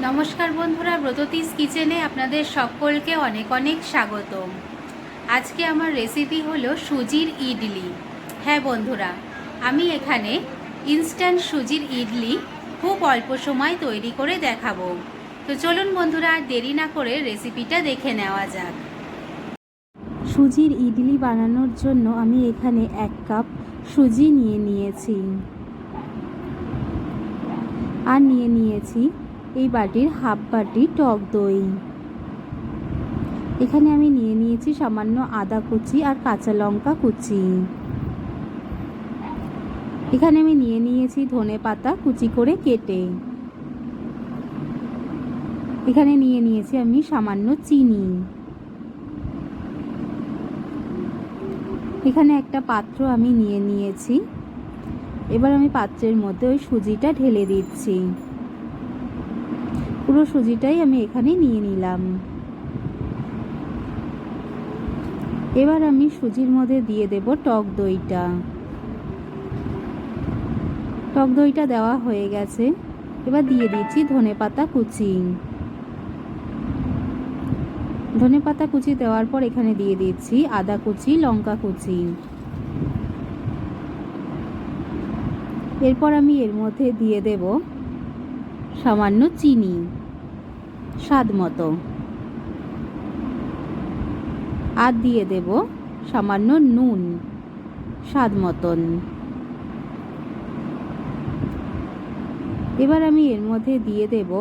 নমস্কার বন্ধুরা, ব্রততিস কিচেনে আপনাদের সকলকে অনেক অনেক স্বাগতম। আজকে আমার রেসিপি হলো সুজির ইডলি। হ্যাঁ বন্ধুরা, আমি এখানে ইনস্ট্যান্ট সুজির ইডলি খুব অল্প সময় তৈরি করে দেখাবো। তো চলুন বন্ধুরা, আর দেরি না করে রেসিপিটা দেখে নেওয়া যাক। সুজির ইডলি বানানোর জন্য আমি এখানে 1 কাপ সুজি নিয়েছি আর নিয়েছি এই বাটির হাফ বাটি টক দই। এখানে আমি নিয়েছি সামান্য আদা কুচি আর কাঁচা লঙ্কা কুচি। এখানে আমি নিয়েছি ধনেপাতা কুচি করে কেটে। এখানে নিয়েছি আমি সামান্য চিনি। এখানে একটা পাত্র আমি নিয়েছি। এবার আমি পাত্রের মধ্যে ওই সুজিটা ঢেলে দিচ্ছি। পুরো সুজিটাই আমি এখানে নিয়ে নিলাম। এবার আমি সুজির মধ্যে দিয়ে দেব টক দইটা। টক দইটা দেওয়া হয়ে গেছে। এবার দিয়ে দিচ্ছি ধনেপাতা কুচি। ধনেপাতা কুচি দেওয়ার পর এখানে দিয়ে দিচ্ছি আদা কুচি, লঙ্কা কুচি। এরপর আমি এর মধ্যে দিয়ে দেব সামান্য চিনি স্বাদ মতো, আর দিয়ে দেব সামান্য নুন স্বাদ মতন। এবার আমি এর মধ্যে দিয়ে দেব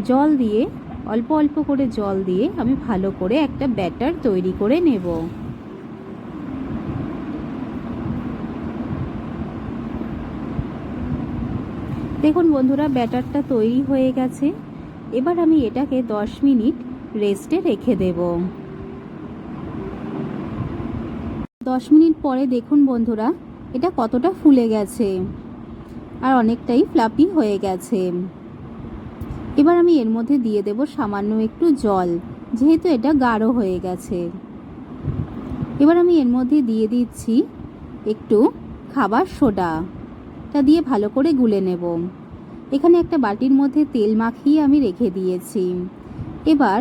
জল দিয়ে অল্প অল্প করে জল দিয়ে আমি ভালো করে একটা ব্যাটার তৈরি করে নেব। দেখুন বন্ধুরা, ব্যাটারটা তৈরি হয়ে গেছে। এবার আমি এটাকে 10 মিনিট রেস্টে রেখে দেব। 10 মিনিট পরে দেখুন বন্ধুরা, এটা কতটা ফুলে গেছে আর অনেকটাই ফ্লাফি হয়ে গেছে। এবার আমি এর মধ্যে দিয়ে দেব সামান্য একটু জল, যেহেতু এটা গাঢ় হয়ে গেছে। এবার আমি এর মধ্যে দিয়ে দিচ্ছি একটু খাবার সোডাটা দিয়ে ভালো করে গুলে নেব। এখানে একটা বাটির মধ্যে তেল মাখিয়ে আমি রেখে দিয়েছি। এবার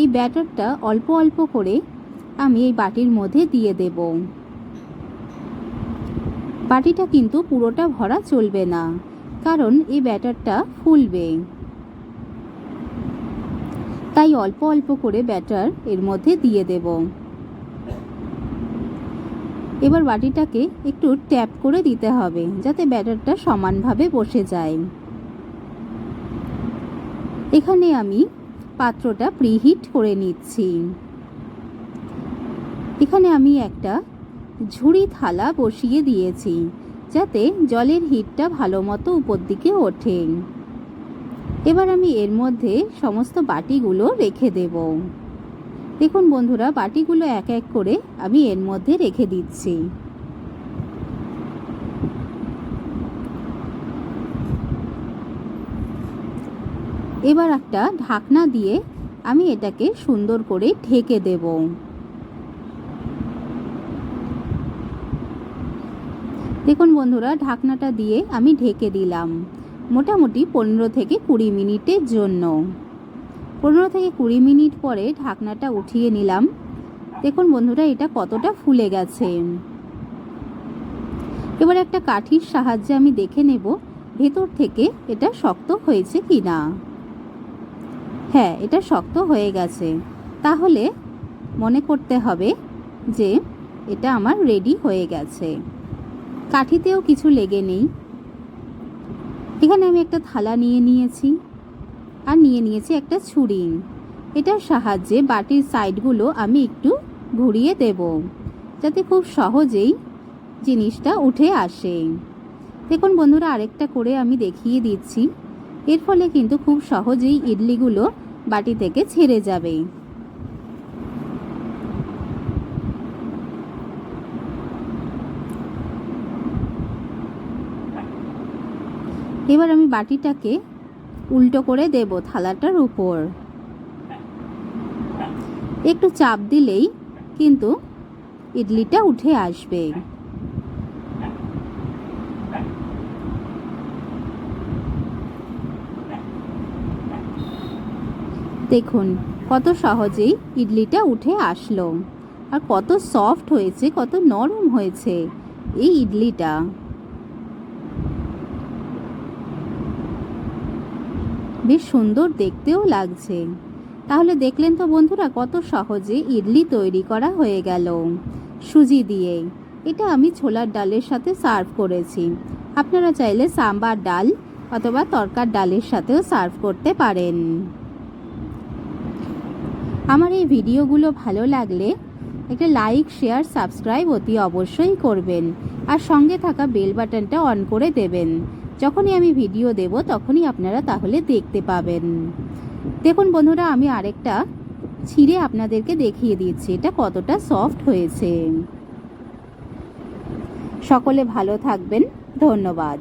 এই ব্যাটারটা অল্প অল্প করে আমি এই বাটির মধ্যে দিয়ে দেব। বাটিটা কিন্তু পুরোটা ভরা চলবে না, কারণ এই ব্যাটারটা ফুলবে। তাই অল্প অল্প করে ব্যাটার এর মধ্যে দিয়ে দেব। এবার বাটিটাকে একটু ট্যাপ করে দিতে হবে, যাতে ব্যাটারটা সমানভাবে বসে যায়। এখানে আমি পাত্রটা প্রিহিট করে নিচ্ছি। এখানে আমি একটা ঝুড়ি থালা বসিয়ে দিয়েছি, যাতে জলের হিটটা ভালো মতো উপর দিকে ওঠে। এবার আমি এর মধ্যে সমস্ত বাটিগুলো রেখে দেব। দেখুন বন্ধুরা, বাটিগুলো এক এক করে আমি এর মধ্যে রেখে দিচ্ছি। এবার একটা ঢাকনা দিয়ে আমি এটাকে সুন্দর করে ঢেকে দেব। দেখুন বন্ধুরা, ঢাকনাটা দিয়ে আমি ঢেকে দিলাম মোটামুটি 15 থেকে 20 মিনিটের জন্য। 15 থেকে 20 মিনিট পরে ঢাকনাটা উঠিয়ে নিলাম। দেখুন বন্ধুরা, এটা কতটা ফুলে গেছে। এবার একটা কাঠির সাহায্যে আমি দেখে নেব ভেতর থেকে এটা শক্ত হয়েছে কিনা। হ্যাঁ, এটা শক্ত হয়ে গেছে। তাহলে মনে করতে হবে যে এটা আমার রেডি হয়ে গেছে। কাঠিতেও কিছু লেগে নেই। এখানে আমি একটা থালা নিয়েছি আর নিয়েছি একটা ছুরি। এটার সাহায্যে বাটির সাইডগুলো আমি একটু ঘুরিয়ে দেব, যাতে খুব সহজেই জিনিসটা উঠে আসে। দেখুন বন্ধুরা, আরেকটা করে আমি দেখিয়ে দিচ্ছি। এর ফলে কিন্তু খুব সহজেই ইডলিগুলো বাটি থেকে ছেড়ে যাবে। এবার আমি বাটিটাকে উল্টো করে দেব থালাটার উপর। একটু চাপ দিলেই কিন্তু ইডলিটা উঠে আসবে। দেখুন কত সহজেই ইডলিটা উঠে আসলো, আর কত সফট হয়েছে, কত নরম হয়েছে এই ইডলিটা। বেশ সুন্দর দেখতেও লাগছে। তাহলে দেখলেন তো বন্ধুরা, কত সহজে ইডলি তৈরি করা হয়ে গেল সুজি দিয়ে। এটা আমি ছোলার ডালের সাথে সার্ভ করেছি। আপনারা চাইলে সাম্বার ডাল অথবা তরকার ডালের সাথেও সার্ভ করতে পারেন। আমার এই ভিডিওগুলো ভালো লাগলে একটা লাইক, শেয়ার, সাবস্ক্রাইব অতি অবশ্যই করবেন, আর সঙ্গে থাকা বেল বাটনটা অন করে দেবেন। যখনই আমি ভিডিও দেব তখনই আপনারা তাহলে দেখতে পাবেন। দেখুন বন্ধুরা, আমি আরেকটা ছিঁড়ে আপনাদেরকে দেখিয়ে দিচ্ছি এটা কতটা সফট হয়েছে। সকলে ভালো থাকবেন, ধন্যবাদ।